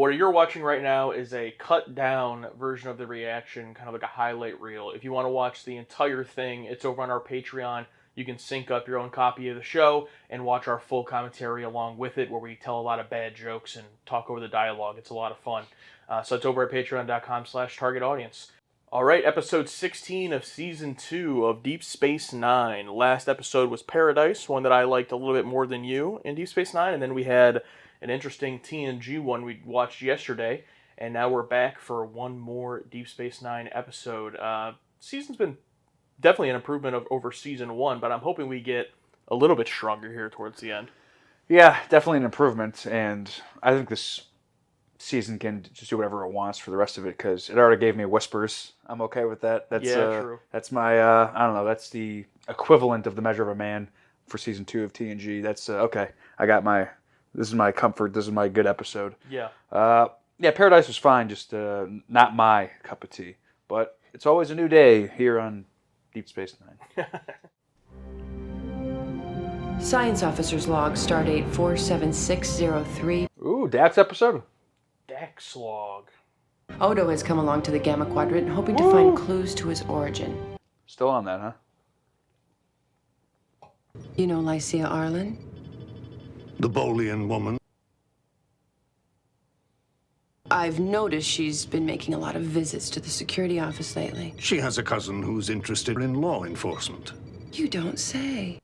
What you're watching right now is a cut down version of the reaction, kind of like a highlight reel. If you want to watch the entire thing, it's over on our Patreon. You can sync up your own copy of the show and watch our full commentary along with it, where we tell a lot of bad jokes and talk over the dialogue. It's a lot of fun. So it's over at patreon.com/target audience. All right, episode 16 of season 2 of Deep Space Nine. Last episode was Paradise, one that I liked a little bit more than you in Deep Space Nine, and then we had an interesting TNG one we watched yesterday, and now we're back for one more Deep Space Nine episode. Season's been definitely an improvement over season 1, but I'm hoping we get a little bit stronger here towards the end. Yeah, definitely an improvement, and I think this season can just do whatever it wants for the rest of it, because it already gave me Whispers. I'm okay with that. That's true. That's my, I don't know, that's the equivalent of the Measure of a Man for season 2 of TNG. That's, okay, I got my... This is my comfort. This is my good episode. Yeah. Yeah, Paradise was fine, just not my cup of tea. But it's always a new day here on Deep Space Nine. Science Officer's Log, Stardate 47603. Ooh, Dax episode? Dax log. Odo has come along to the Gamma Quadrant, hoping to find clues to his origin. Still on that, huh? You know Lycia Arlen? The Bolian woman. I've noticed she's been making a lot of visits to the security office lately. She has a cousin who's interested in law enforcement. You don't say.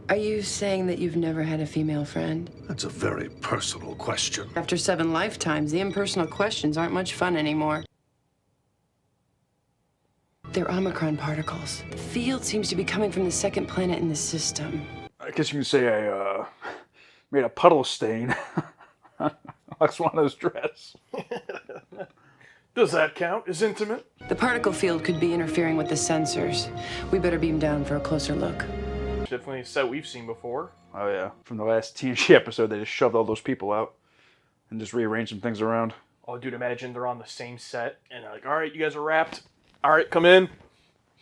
Are you saying that you've never had a female friend? That's a very personal question. After 7 lifetimes, the impersonal questions aren't much fun anymore. They're Omicron particles. The field seems to be coming from the second planet in the system. I guess you can say I made a puddle stain on Swana's dress. Does that count as intimate? The particle field could be interfering with the sensors. We better beam down for a closer look. Definitely a set we've seen before. Oh yeah, from the last TNG episode, they just shoved all those people out and just rearranged some things around. Oh, dude, imagine they're on the same set and they're like, all right, you guys are wrapped. All right, come in.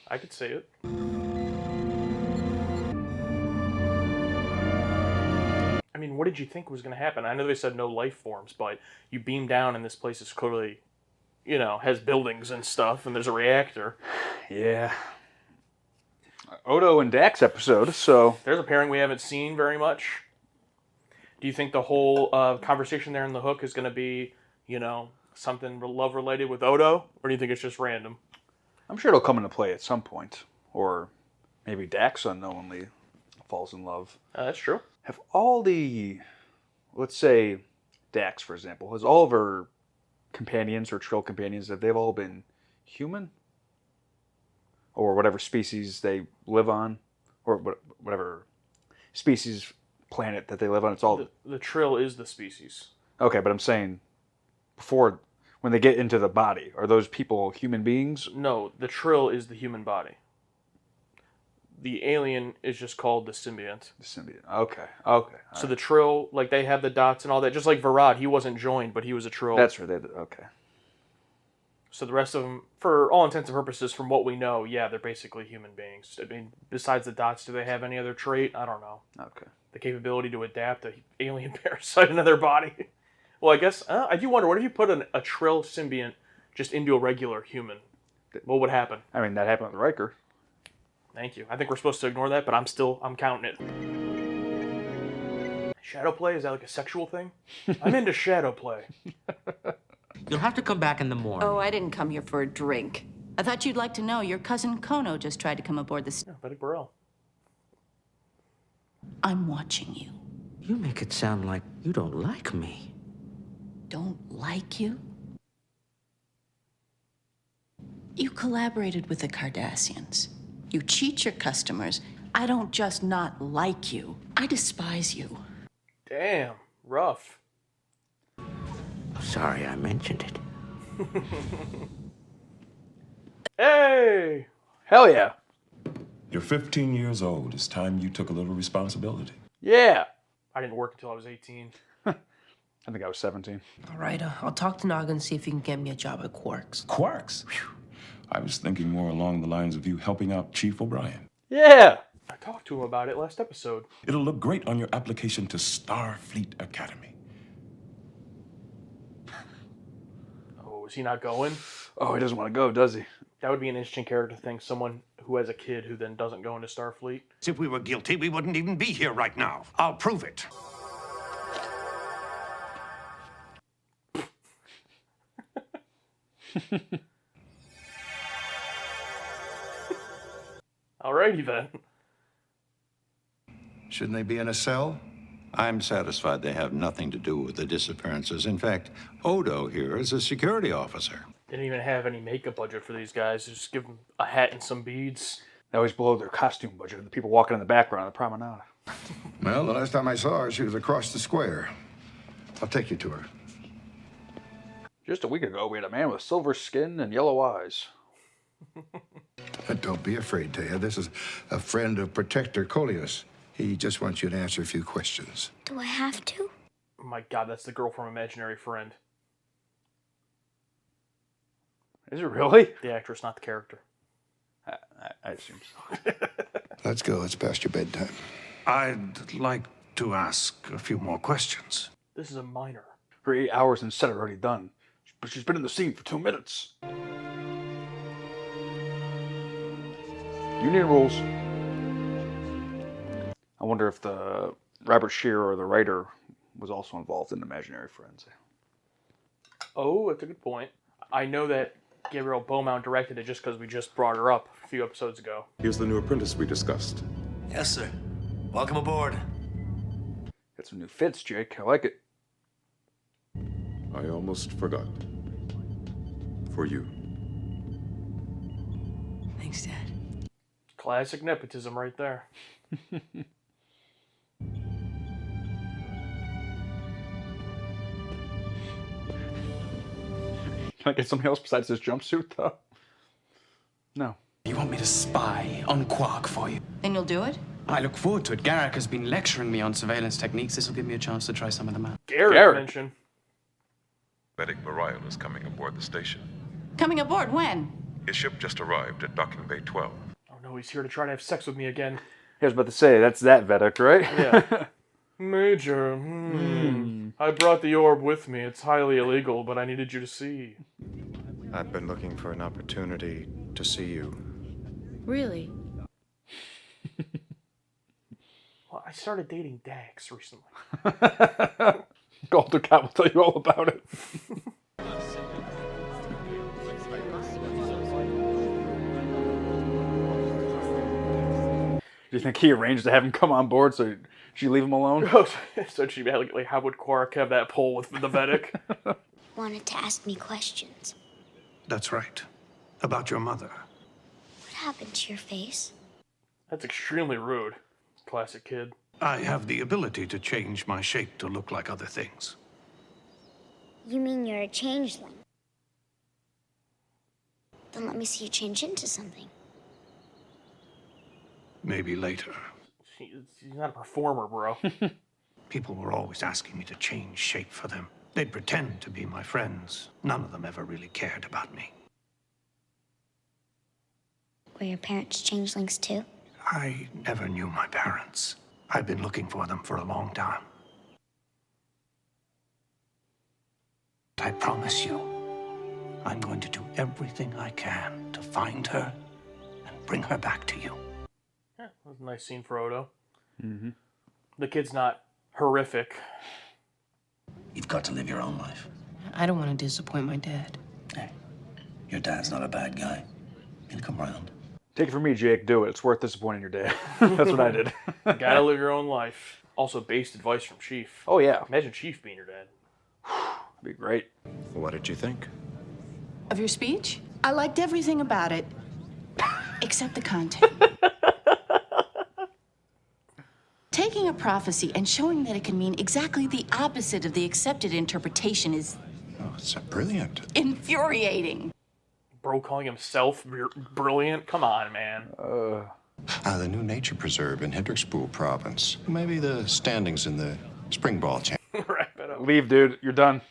I could say it. I mean, what did you think was going to happen? I know they said no life forms, but you beam down and this place is clearly, has buildings and stuff, and there's a reactor. Yeah. Odo and Dax episode, so... There's a pairing we haven't seen very much. Do you think the whole conversation there in the hook is going to be, something love-related with Odo? Or do you think it's just random? I'm sure it'll come into play at some point. Or maybe Dax unknowingly falls in love. That's true. Have all the... Let's say Dax, for example. Has all of her companions or Trill companions, have they all been human? Or whatever species they live on? Or whatever species, planet that they live on. It's all... The Trill is the species. Okay, but I'm saying... Before... When they get into the body, are those people human beings? No, the Trill is the human body. The alien is just called the symbiont. The symbiont. Okay. So the Trill, like they have the dots and all that, just like Varad, he wasn't joined, but he was a Trill. That's right. Okay. So the rest of them, for all intents and purposes, from what we know, yeah, they're basically human beings. I mean, besides the dots, do they have any other trait? I don't know. Okay. The capability to adapt an alien parasite into their body. Well, I guess, I do wonder, what if you put a Trill symbiont just into a regular human? What would happen? I mean, that happened with Riker. Thank you. I think we're supposed to ignore that, but I'm counting it. Shadowplay? Is that like a sexual thing? I'm into Shadowplay. You'll have to come back in the morning. Oh, I didn't come here for a drink. I thought you'd like to know your cousin Kono just tried to come aboard the... Yeah, Betty Burrell. I'm watching you. You make it sound like you don't like me. Don't like you? You collaborated with the Cardassians. You cheat your customers. I don't just not like you. I despise you. Damn, rough. Sorry I mentioned it. Hey! Hell yeah. You're 15 years old. It's time you took a little responsibility. Yeah. I didn't work until I was 18. I think I was 17. All right, I'll talk to Noggin and see if he can get me a job at Quarks. Quarks? Whew. I was thinking more along the lines of you helping out Chief O'Brien. Yeah. I talked to him about it last episode. It'll look great on your application to Starfleet Academy. Oh, is he not going? Oh, he doesn't want to go, does he? That would be an interesting character thing. Someone who has a kid who then doesn't go into Starfleet. If we were guilty, we wouldn't even be here right now. I'll prove it. Alrighty then. Shouldn't they be in a cell? I'm satisfied they have nothing to do with the disappearances. In fact, Odo here is a security officer. Didn't even have any makeup budget for these guys. Just give them a hat and some beads. They always blow their costume budget and the people walking in the background of the promenade. Well, the last time I saw her, she was across the square. I'll take you to her. Just a week ago, we had a man with silver skin and yellow eyes. Don't be afraid, Taya. This is a friend of Protector Coleus. He just wants you to answer a few questions. Do I have to? Oh my god, that's the girl from Imaginary Friend. Is it really? The actress, not the character. I assume so. Let's go. It's past your bedtime. I'd like to ask a few more questions. This is a minor. Her 8 hours in set are already done. But she's been in the scene for 2 minutes. Union rules. I wonder if the Robert Shearer or the writer was also involved in Imaginary Friends. Oh, that's a good point. I know that Gabrielle Beaumont directed it just because we just brought her up a few episodes ago. Here's the new apprentice we discussed. Yes, sir. Welcome aboard. Got some new fits, Jake. I like it. I almost forgot. For you. Thanks, Dad. Classic nepotism right there. Can I get something else besides this jumpsuit, though? No. You want me to spy on Quark for you? Then you'll do it? I look forward to it. Garrick has been lecturing me on surveillance techniques. This will give me a chance to try some of them out. Garrick mentioned. Medic Mariah is coming aboard the station. Coming aboard when? His ship just arrived at Docking Bay 12. Oh no, he's here to try to have sex with me again. I was about to say, that's that Vedic, right? Yeah. Major, I brought the orb with me. It's highly illegal, but I needed you to see. I've been looking for an opportunity to see you. Really? Well, I started dating Dax recently. Galter Cat will tell you all about it. Do you think he arranged to have him come on board so she leave him alone? So she like, how would Quark have that pull with the Vedic? Wanted to ask me questions. That's right. About your mother. What happened to your face? That's extremely rude. Classic kid. I have the ability to change my shape to look like other things. You mean you're a changeling? Then let me see you change into something. Maybe later. He's not a performer, bro. People were always asking me to change shape for them. They'd pretend to be my friends. None of them ever really cared about me. Were your parents changelings too? I never knew my parents. I've been looking for them for a long time. I promise you, I'm going to do everything I can to find her and bring her back to you. Yeah, that was a nice scene for Odo. Mm-hmm. The kid's not horrific. You've got to live your own life. I don't want to disappoint my dad. Hey, your dad's not a bad guy. He'll come round. Take it from me, Jake. Do it. It's worth disappointing your dad. That's what I did. You gotta live your own life. Also, based advice from Chief. Oh, yeah. Imagine Chief being your dad. That'd be great. What did you think? Of your speech? I liked everything about it, except the content. Taking a prophecy and showing that it can mean exactly the opposite of the accepted interpretation is... Oh, it's brilliant. infuriating. Bro calling himself brilliant? Come on, man. The new nature preserve in Hendrickspool province. Maybe the standings in the spring ball champ. Wrap it up. Leave, dude. You're done.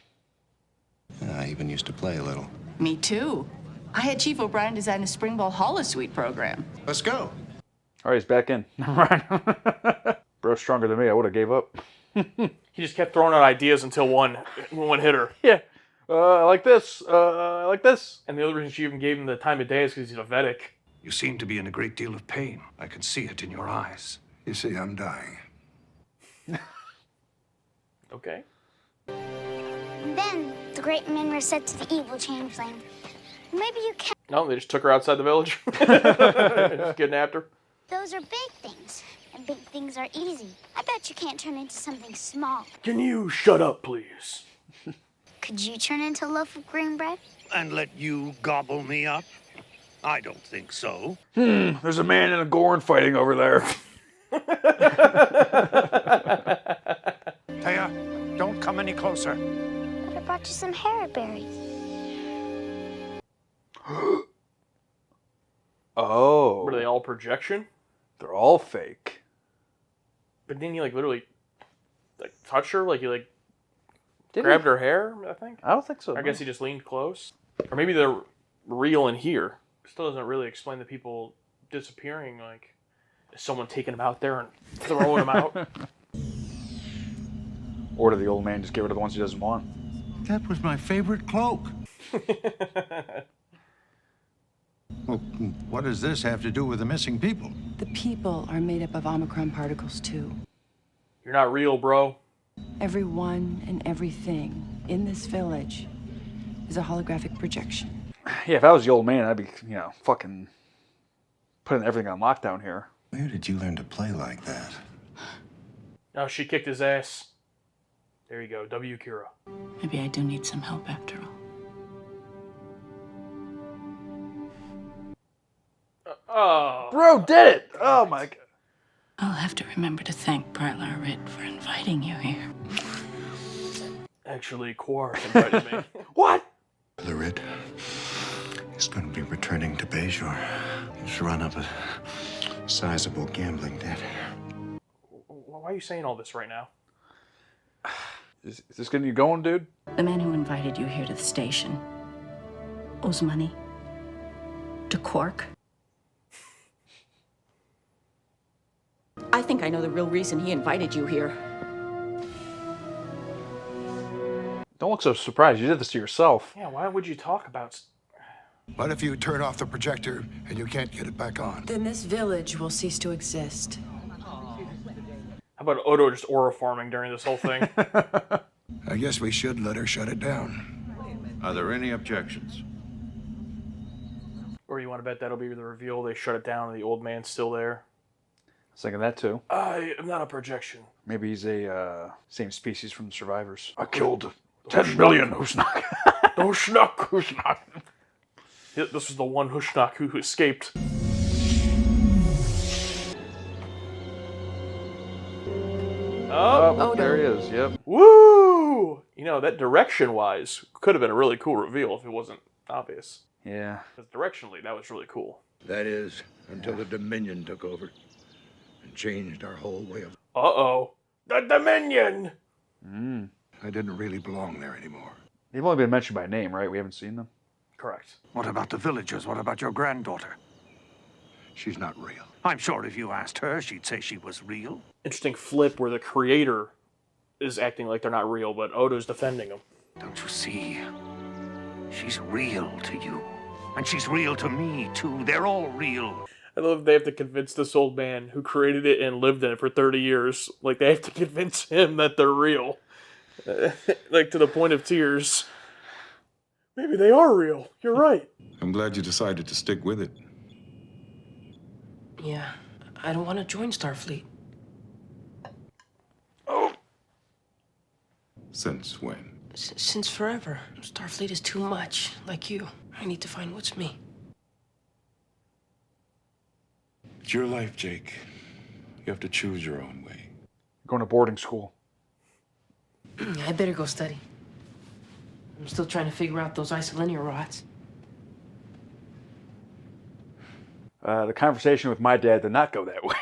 I even used to play a little. Me too. I had Chief O'Brien design a spring ball holosuite program. Let's go. All right, he's back in. Bro's stronger than me. I would have gave up. He just kept throwing out ideas until one hit her. Yeah. I like this. I like this. And the other reason she even gave him the time of day is because he's a Vedic. You seem to be in a great deal of pain. I can see it in your eyes. You see, I'm dying. Okay. And then the great Minra said to the evil changeling, maybe you can. No, they just took her outside the village. Just kidnapped her. Those are big things, and big things are easy. I bet you can't turn into something small. Can you shut up, please? Could you turn into a loaf of green bread? And let you gobble me up? I don't think so. There's a man and a Gorn fighting over there. Taya, don't come any closer. But I brought you some hairberries. Oh. Were they all projection? They're all fake. But didn't you literally touch her? Like you grabbed her hair, I think? I don't think so. I guess he just leaned close. Or maybe they're real in here. Still doesn't really explain the people disappearing. Like, is someone taking them out there and throwing them out? Or did the old man just get rid of the ones he doesn't want? That was my favorite cloak. Well, what does this have to do with the missing people? The people are made up of Omicron particles, too. You're not real, bro. Everyone and everything in this village is a holographic projection. Yeah, if I was the old man, I'd be, fucking putting everything on lockdown here. Where did you learn to play like that? No, she kicked his ass. There you go, W. Kira. Maybe I do need some help after all. Oh. Bro did it! Oh my god. I'll have to remember to thank Prattler Rit for inviting you here. Actually, Quark invited me. What? Larid is going to be returning to Bejor. He's run up a sizable gambling debt. Why are you saying all this right now? Is this getting you going, dude? The man who invited you here to the station owes money to Quark. I think I know the real reason he invited you here. Don't look so surprised. You did this to yourself. Yeah, why would you talk about... What if you turn off the projector and you can't get it back on? Then this village will cease to exist. How about Odo just aura farming during this whole thing? I guess we should let her shut it down. Are there any objections? Or you want to bet that'll be the reveal? They shut it down and the old man's still there? I was thinking that too. I am not a projection. Maybe he's a same species from the survivors. I killed 10 million Hushnak. Hushnak, Hushnak. This was the one Hushnak who escaped. Oh, there he is, yep. Woo! That direction-wise could have been a really cool reveal if it wasn't obvious. Yeah. Because directionally, that was really cool. That is, until the Dominion took over and changed our whole way of... Uh-oh. The Dominion! I didn't really belong there anymore. They've only been mentioned by name, right? We haven't seen them. Correct. What about the villagers? What about your granddaughter? She's not real. I'm sure if you asked her, she'd say she was real. Interesting flip where the creator is acting like they're not real, but Odo's defending them. Don't you see? She's real to you. And she's real to me, too. They're all real. I love they have to convince this old man who created it and lived in it for 30 years. Like, they have to convince him that they're real. Like, to the point of tears. Maybe they are real. You're right. I'm glad you decided to stick with it. Yeah, I don't want to join Starfleet. Oh. Since when? Since forever. Starfleet is too much, like you. I need to find what's me. It's your life, Jake. You have to choose your own way. Going to boarding school. I better go study. I'm still trying to figure out those isolinear rods. The conversation with my dad did not go that way.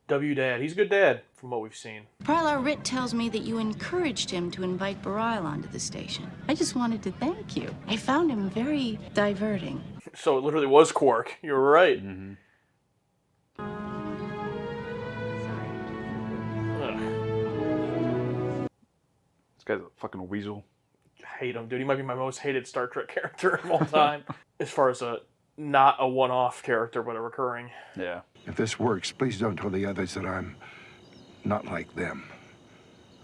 W Dad. He's a good dad, from what we've seen. Prattler Rit tells me that you encouraged him to invite Bareil onto the station. I just wanted to thank you. I found him very diverting. So it literally was Quark. You were right. Mm-hmm. guy's a fucking weasel. I hate him, dude. He might be my most hated Star Trek character of all time. As far as not a one-off character, but a recurring. Yeah. If this works, please don't tell the others that I'm not like them.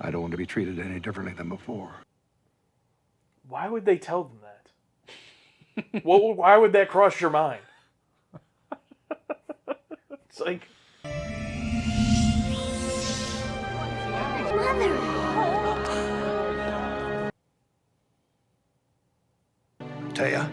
I don't want to be treated any differently than before. Why would they tell them that? Why would that cross your mind? It's like... Mother! Taya?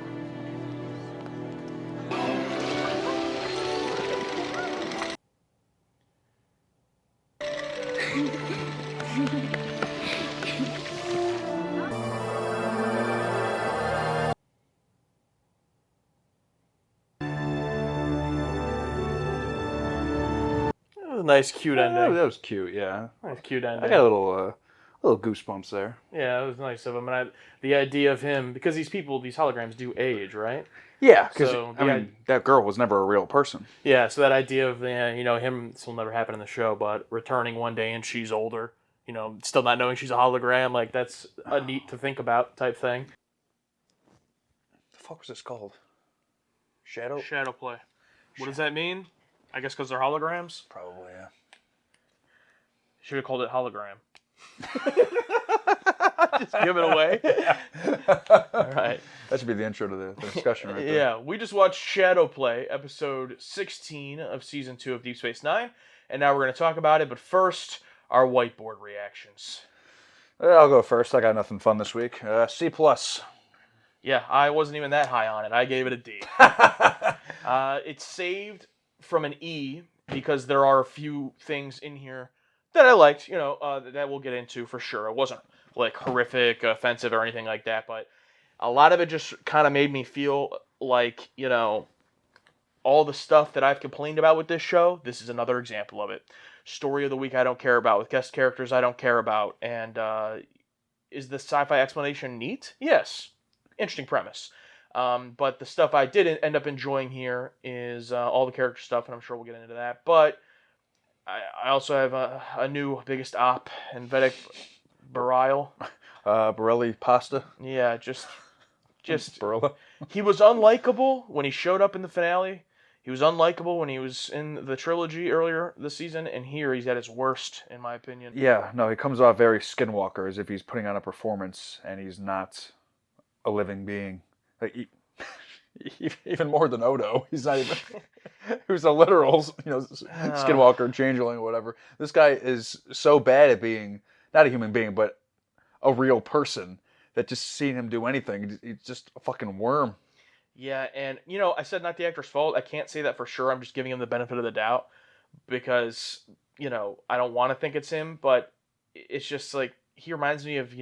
A nice, cute ending. That was cute, yeah. Nice, cute ending. I got a little goosebumps there. Yeah, it was nice of him. And the idea of him, because these holograms do age, right? Yeah, because, So, that girl was never a real person. Yeah, so that idea of, him, this will never happen in the show, but returning one day and she's older, still not knowing she's a hologram, like, that's a neat to think about type thing. The fuck was this called? Shadow? Shadowplay. What does that mean? I guess because they're holograms? Probably, yeah. Should have called it hologram. Just give it away. All right. That should be the intro to the discussion right there. Yeah, we just watched Shadowplay, episode 16 of season 2 of Deep Space Nine, and now we're going to talk about it, but first, our whiteboard reactions. I'll go first. I got nothing fun this week. C+. Yeah, I wasn't even that high on it. I gave it a D. It's saved from an E because there are a few things in here that I liked, that we'll get into for sure. It wasn't like horrific, offensive, or anything like that, but a lot of it just kind of made me feel like, all the stuff that I've complained about with this show, this is another example of it. Story of the week I don't care about, with guest characters I don't care about, and is the sci-fi explanation neat? Yes. Interesting premise. But the stuff I did end up enjoying here is all the character stuff, and I'm sure we'll get into that. But I also have a new biggest op in Vedic Barile. Borelli pasta. Yeah, just Barilla. He was unlikable when he showed up in the finale. He was unlikable when he was in the trilogy earlier this season, and here he's at his worst, in my opinion. Yeah, no, he comes off very Skinwalker, as if he's putting on a performance, and he's not a living being. Like, even more than Odo. He's not even... He was a literal, Skinwalker, changeling, or whatever. This guy is so bad at being, not a human being, but a real person, that just seeing him do anything, he's just a fucking worm. Yeah, and, I said not the actor's fault. I can't say that for sure. I'm just giving him the benefit of the doubt because, I don't want to think it's him, but it's just like, he reminds me of,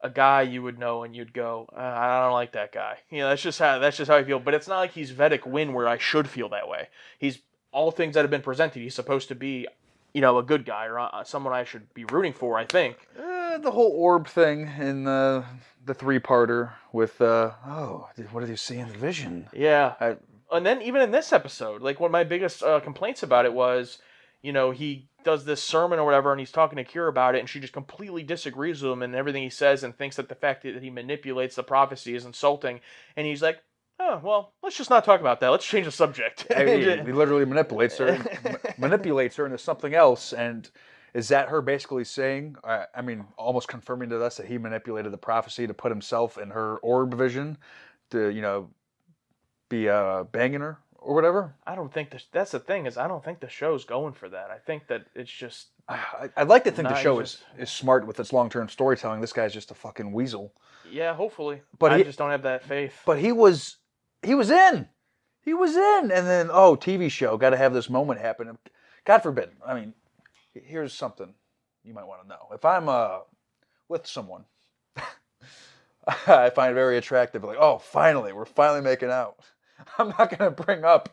a guy you would know and you'd go, I don't like that guy. That's just how I feel. But it's not like he's Vedic Win where I should feel that way. He's all things that have been presented. He's supposed to be, a good guy or someone I should be rooting for, I think. The whole orb thing in the three-parter with, what did you see in the vision? Yeah. And then even in this episode, like one of my biggest complaints about it was, he does this sermon or whatever, and he's talking to Kira about it, and she just completely disagrees with him and everything he says and thinks that the fact that he manipulates the prophecy is insulting. And he's like, oh, well, let's just not talk about that. Let's change the subject. He literally manipulates her into something else, and is that her basically saying, almost confirming to us that he manipulated the prophecy to put himself in her orb vision to, be banging her or whatever? I don't think that's the thing, is I don't think the show's going for that. I think that it's just... I'd like to think the show is smart with its long-term storytelling. This guy's just a fucking weasel. Yeah, hopefully. But I just don't have that faith. But he was in. He was in. And then, TV show, got to have this moment happen. God forbid. Here's something you might want to know. If I'm with someone, I find it very attractive. Like, we're finally making out. I'm not going to bring up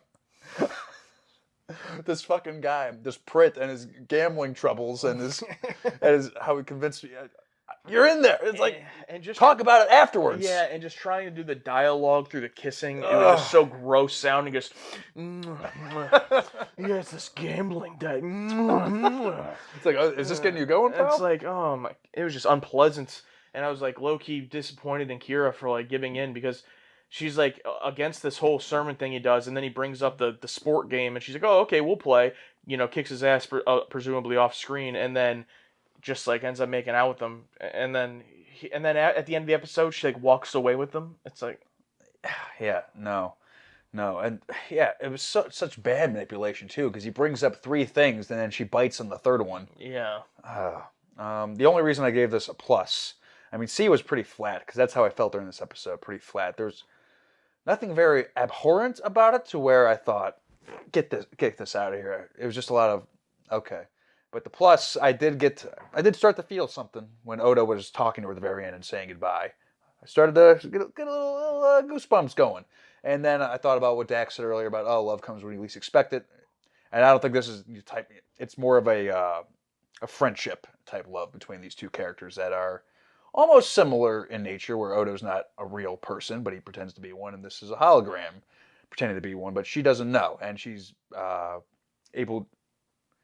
this fucking guy, this Prit, and his gambling troubles, and his how he convinced me. you're in there. It's like, and just talk about it afterwards. Yeah, and just trying to do the dialogue through the kissing, it was just so gross sounding. Just, yeah, it's this gambling day. It's like, oh, is this getting you going, pal? It's like, oh my, it was just unpleasant, and I was like low key disappointed in Kira for like giving in because she's like against this whole sermon thing he does, and then he brings up the sport game, and she's like, oh okay, we'll play. Kicks his ass presumably off screen, and then just like ends up making out with him, and then at the end of the episode, she like walks away with them. It's like, yeah, no, and yeah, it was such bad manipulation too, because he brings up 3 things and then she bites on the 3rd one. Yeah. The only reason I gave this a plus, I mean, C was pretty flat because that's how I felt during this episode, pretty flat. There's nothing very abhorrent about it to where I thought, get this out of here. It was just a lot of okay. But the plus, I did start to feel something when Odo was talking to her at the very end and saying goodbye. I started to get a little goosebumps going. And then I thought about what Dax said earlier about, oh, love comes when you least expect it. And I don't think this is it's more of a friendship type love between these 2 characters that are almost similar in nature, where Odo's not a real person, but he pretends to be one, and this is a hologram pretending to be one, but she doesn't know. And she's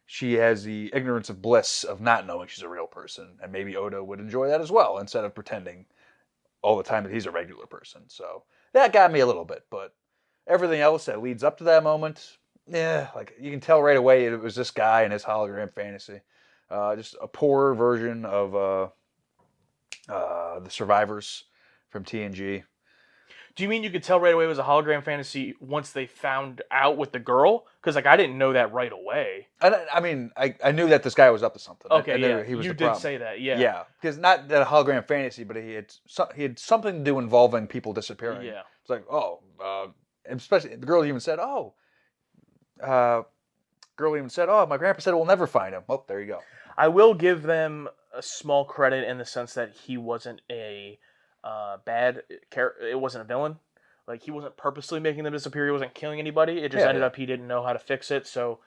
she has the ignorance of bliss of not knowing she's a real person, and maybe Odo would enjoy that as well, instead of pretending all the time that he's a regular person. So that got me a little bit, but everything else that leads up to that moment, yeah, like you can tell right away it was this guy and his hologram fantasy. Just a poorer version of the survivors from TNG. Do you mean you could tell right away it was a hologram fantasy once they found out with the girl? Because like I didn't know that right away. I mean, I knew that this guy was up to something. Okay, yeah, he was you did say that, yeah. Yeah, because not that a hologram fantasy, but he had something to do involving people disappearing. Yeah, it's like and especially the girl even said, my grandpa said we'll never find him. Oh, there you go. I will give them a small credit in the sense that he wasn't a bad character. It wasn't a villain. Like he wasn't purposely making them disappear. He wasn't killing anybody. It just ended up he didn't know how to fix it. So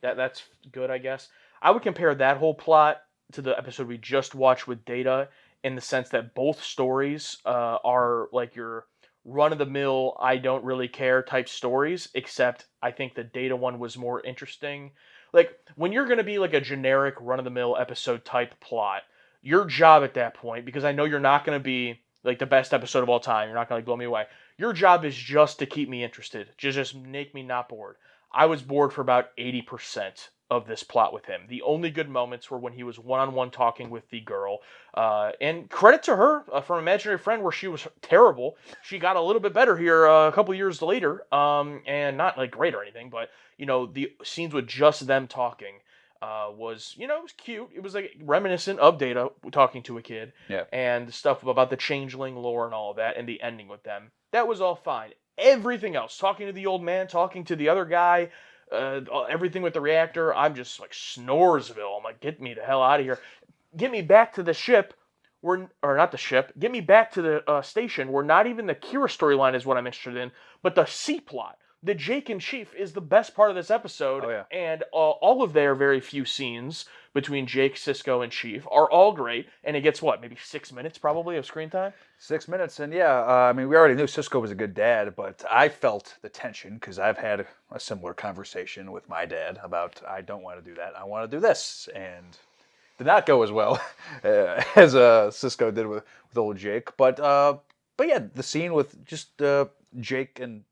that's good, I guess. I would compare that whole plot to the episode we just watched with Data in the sense that both stories are like your run-of-the-mill, I don't really care type stories, except I think the Data one was more interesting. Like, when you're going to be like a generic run-of-the-mill episode type plot, your job at that point, because I know you're not going to be like the best episode of all time, you're not going to blow me away, your job is just to keep me interested, just make me not bored. I was bored for about 80% of this plot with him. The only good moments were when he was one-on-one talking with the girl. And credit to her from Imaginary Friend, where she was terrible. She got a little bit better here a couple years later. And not like great or anything, but, the scenes with just them talking was, it was cute. It was like reminiscent of Data talking to a kid. Yeah. And the stuff about the changeling lore and all of that, and the ending with them. That was all fine. Everything else, talking to the old man, talking to the other guy, everything with the reactor, I'm just like Snoresville. I'm like, get me the hell out of here. Get me back to the ship, or not the ship. Get me back to the station where not even the Kira storyline is what I'm interested in, but the C plot. The Jake and Chief is the best part of this episode, and all of their very few scenes between Jake, Cisco, and Chief are all great, and it gets, maybe 6 minutes probably of screen time? 6 minutes, and yeah, we already knew Cisco was a good dad, but I felt the tension, because I've had a similar conversation with my dad about, I don't want to do that, I want to do this, and did not go as well as Cisco did with old Jake, but yeah, the scene with just Jake and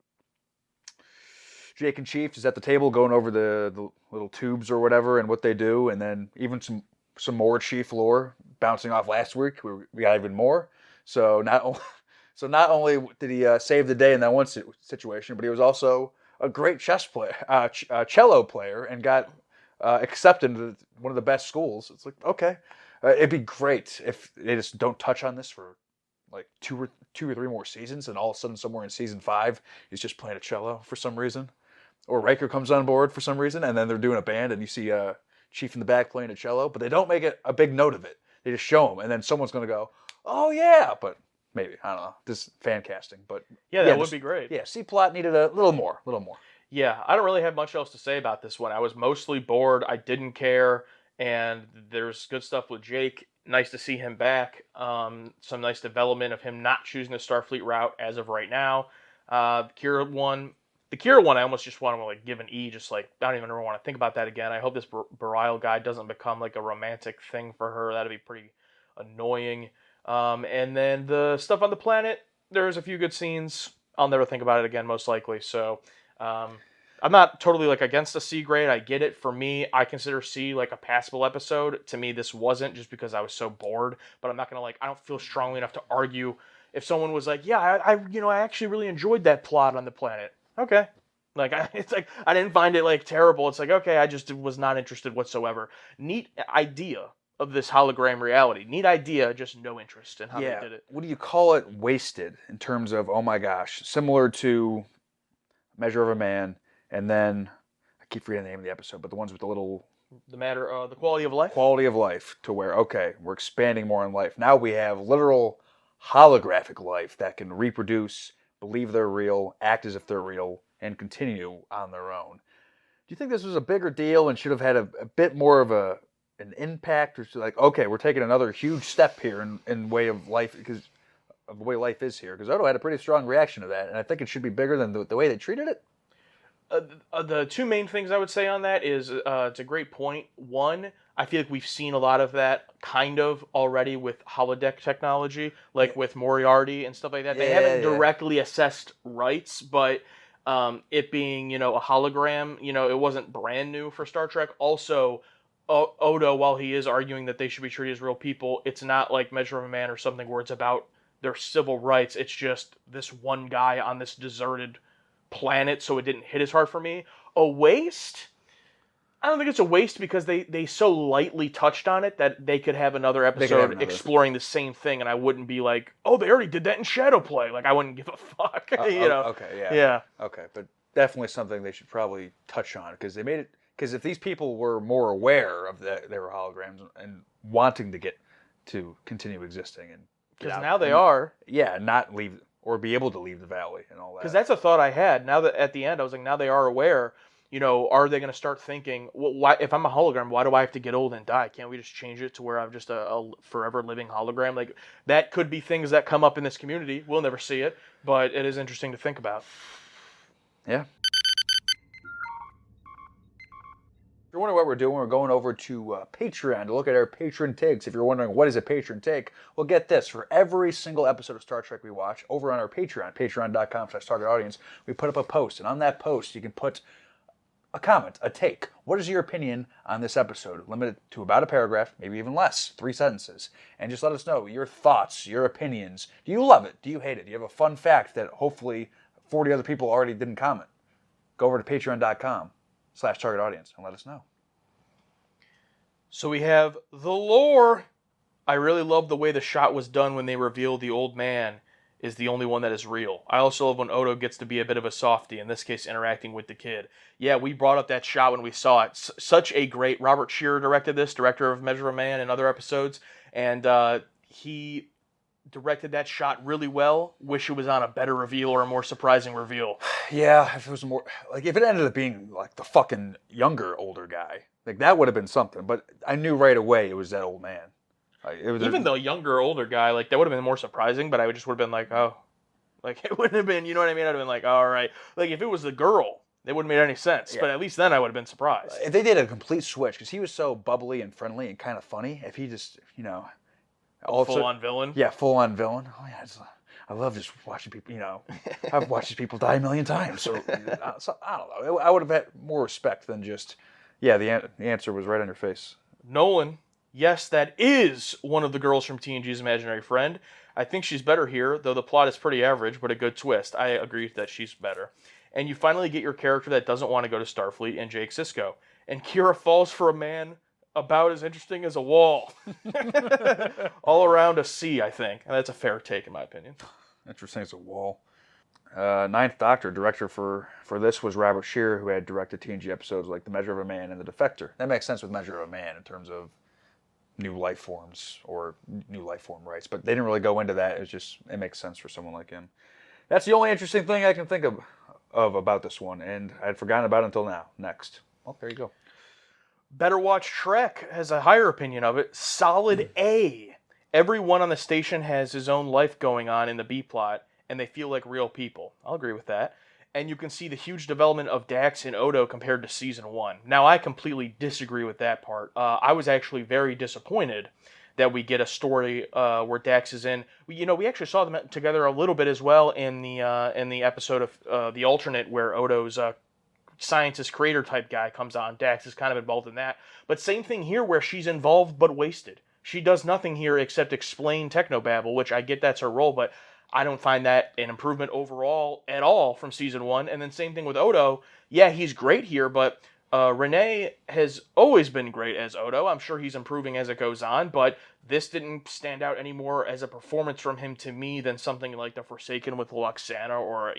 Chief is at the table going over the little tubes or whatever and what they do, and then even some more Chief lore bouncing off last week. We got even more. So not only did he save the day in that one situation, but he was also a great cello player, and got accepted into one of the best schools. It's like, okay, it'd be great if they just don't touch on this for like two or three more seasons, and all of a sudden somewhere in season 5 he's just playing a cello for some reason. Or Riker comes on board for some reason, and then they're doing a band, and you see Chief in the back playing a cello, but they don't make it a big note of it. They just show him, and then someone's going to go, oh yeah, but maybe, I don't know, this fan casting. But yeah, that would be great. Yeah, C-plot needed a little more. Yeah, I don't really have much else to say about this one. I was mostly bored, I didn't care, and there's good stuff with Jake. nice to see him back. Some nice development of him not choosing the Starfleet route as of right now. The Kira one, I almost just want to like give an E. Just like I don't even ever want to think about that again. I hope this Bareil guy doesn't become like a romantic thing for her. That'd be pretty annoying. And then the stuff on the planet, there's a few good scenes. I'll never think about it again, most likely. So. I'm not totally like against a C grade. I get it. For me, I consider C like a passable episode. To me, this wasn't just because I was so bored. But I'm not gonna I don't feel strongly enough to argue. If someone was like, yeah, I actually really enjoyed that plot on the planet. Okay, it's like I didn't find it like terrible. It's like okay, I just was not interested whatsoever. Neat idea of this hologram reality. Neat idea, just no interest in how they did it. What do you call it? Wasted in terms of oh my gosh, similar to Measure of a Man. And then, I keep forgetting the name of the episode, but the ones with the little... The quality of life? Quality of life, to where, okay, we're expanding more on life. Now we have literal holographic life that can reproduce, believe they're real, act as if they're real, and continue on their own. Do you think this was a bigger deal and should have had a bit more of an impact? Or like, okay, we're taking another huge step here in way of life, because of the way life is here? Because Odo had a pretty strong reaction to that, and I think it should be bigger than the way they treated it. The two main things I would say on that is it's a great point. One, I feel like we've seen a lot of that kind of already with holodeck technology, like with Moriarty and stuff like that. They haven't directly assessed rights, but it being, a hologram, it wasn't brand new for Star Trek. Also, Odo, while he is arguing that they should be treated as real people, it's not like Measure of a Man or something where it's about their civil rights. It's just this one guy on this deserted planet, so it didn't hit as hard for me. A waste? I don't think it's a waste because they so lightly touched on it that they could have another episode exploring the same thing, and I wouldn't be like, oh, they already did that in Shadowplay. Like, I wouldn't give a fuck. Okay, yeah. Yeah. Okay, but definitely something they should probably touch on, because they made it... Because if these people were more aware of that they were holograms and wanting to get to continue existing and... Because now they are. Yeah, not leave... Or be able to leave the valley and all that. Because that's a thought I had. Now that at the end, I was like, now they are aware. Are they going to start thinking, well, why, if I'm a hologram, why do I have to get old and die? Can't we just change it to where I'm just a forever living hologram? Like, that could be things that come up in this community. We'll never see it, but it is interesting to think about. Yeah. If you're wondering what we're doing, we're going over to Patreon to look at our patron takes. If you're wondering what is a patron take, well, get this. For every single episode of Star Trek we watch, over on our Patreon, patreon.com/targetaudience, we put up a post. And on that post, you can put a comment, a take. What is your opinion on this episode? Limit it to about a paragraph, maybe even less, 3 sentences. And just let us know your thoughts, your opinions. Do you love it? Do you hate it? Do you have a fun fact that hopefully 40 other people already didn't comment? Go over to patreon.com/targetaudience and let us know. So we have the lore. I really love the way the shot was done when they revealed the old man is the only one that is real. I also love when Odo gets to be a bit of a softie, in this case interacting with the kid. Yeah, we brought up that shot when we saw it. Such a great... Robert Shearer directed this, director of Measure of a Man and other episodes, and he directed that shot really well. Wish it was on a better reveal or a more surprising reveal. Yeah, if it was more... Like, if it ended up being, like, the fucking older guy, like, that would have been something. But I knew right away it was that old man. Like, it was even the younger, older guy, like, that would have been more surprising, but I just would have been like, oh. Like, it wouldn't have been, you know what I mean? I'd have been like, all right. Like, if it was the girl, it wouldn't have made any sense. Yeah. But at least then I would have been surprised. If they did a complete switch, because he was so bubbly and friendly and kind of funny, if he just, full-on villain? Yeah, full-on villain. Oh, yeah, I love just watching people, I've watched these people die a million times. So, I don't know. I would have had more respect than just, the answer was right on your face. Nolan, yes, that is one of the girls from TNG's Imaginary Friend. I think she's better here, though the plot is pretty average, but a good twist. I agree that she's better. And you finally get your character that doesn't want to go to Starfleet and Jake Sisko. And Kira falls for a man about as interesting as a wall. All around a C, I think. And that's a fair take, in my opinion. Interesting as a wall. Ninth Doctor, director for this was Robert Shearer, who had directed TNG episodes like The Measure of a Man and The Defector. That makes sense with Measure of a Man in terms of new life forms or new life form rights, but they didn't really go into that. It makes sense for someone like him. That's the only interesting thing I can think of about this one, and I'd forgotten about it until now. Next. Well, there you go. Better Watch Trek has a higher opinion of it. Solid A. Everyone on the station has his own life going on in the B plot, and they feel like real people. I'll agree with that. And you can see the huge development of Dax and Odo compared to Season 1. Now, I completely disagree with that part. I was actually very disappointed that we get a story where Dax is in. We actually saw them together a little bit as well in the episode of The Alternate, where Odo's scientist creator type guy comes on. Dax is kind of involved in that. But same thing here where she's involved but wasted. She does nothing here except explain technobabble, which I get that's her role, but I don't find that an improvement overall at all from Season 1. And then same thing with Odo. Yeah, he's great here, but Renee has always been great as Odo. I'm sure he's improving as it goes on, but this didn't stand out any more as a performance from him to me than something like The Forsaken with Luxana or,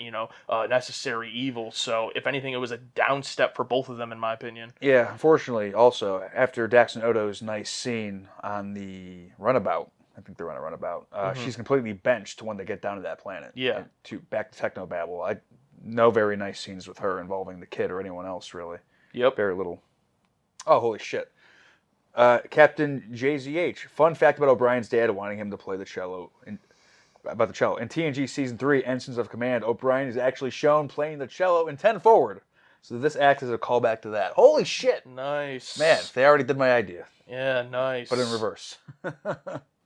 Necessary Evil. So, if anything, it was a down step for both of them, in my opinion. Yeah, unfortunately, also, after Dax and Odo's nice scene on the runabout, I think they're on a runabout, she's completely benched when they get down to that planet. Yeah. Back to Technobabble. No very nice scenes with her involving the kid or anyone else, really. Yep. Very little. Oh, holy shit. Captain JZH. Fun fact about O'Brien's dad wanting him to play the cello. About the cello. In TNG Season 3, Ensigns of Command, O'Brien is actually shown playing the cello in 10 Forward. So this acts as a callback to that. Holy shit! Nice. Man, they already did my idea. Yeah, nice. But in reverse.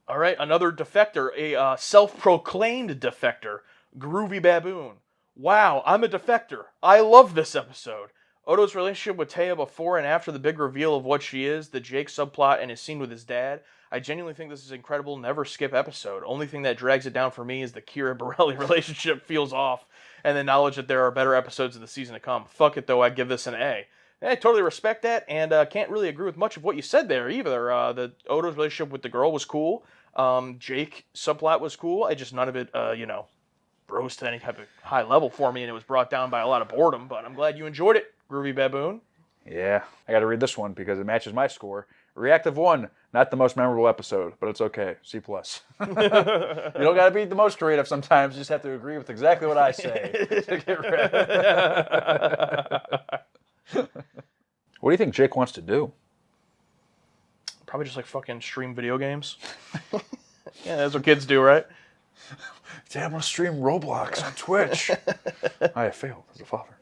All right, another defector. A self-proclaimed defector. Groovy Baboon. Wow, I'm a defector. I love this episode. Odo's relationship with Taya before and after the big reveal of what she is, the Jake subplot, and his scene with his dad. I genuinely think this is an incredible, never skip episode. Only thing that drags it down for me is the Kira Borelli relationship feels off, and the knowledge that there are better episodes of the season to come. Fuck it though, I give this an A. I totally respect that, and can't really agree with much of what you said there either. The Odo's relationship with the girl was cool. Jake subplot was cool. I just none of it, rose to any type of high level for me, and it was brought down by a lot of boredom. But I'm glad you enjoyed it, Groovy Baboon. Yeah, I got to read this one because it matches my score. Reactive 1, not the most memorable episode, but it's okay. C+. You don't got to be the most creative sometimes. You just have to agree with exactly what I say to get rid. What do you think Jake wants to do? Probably just like fucking stream video games. Yeah, that's what kids do, right? Dad, I'm going to stream Roblox on Twitch. I have failed as a father.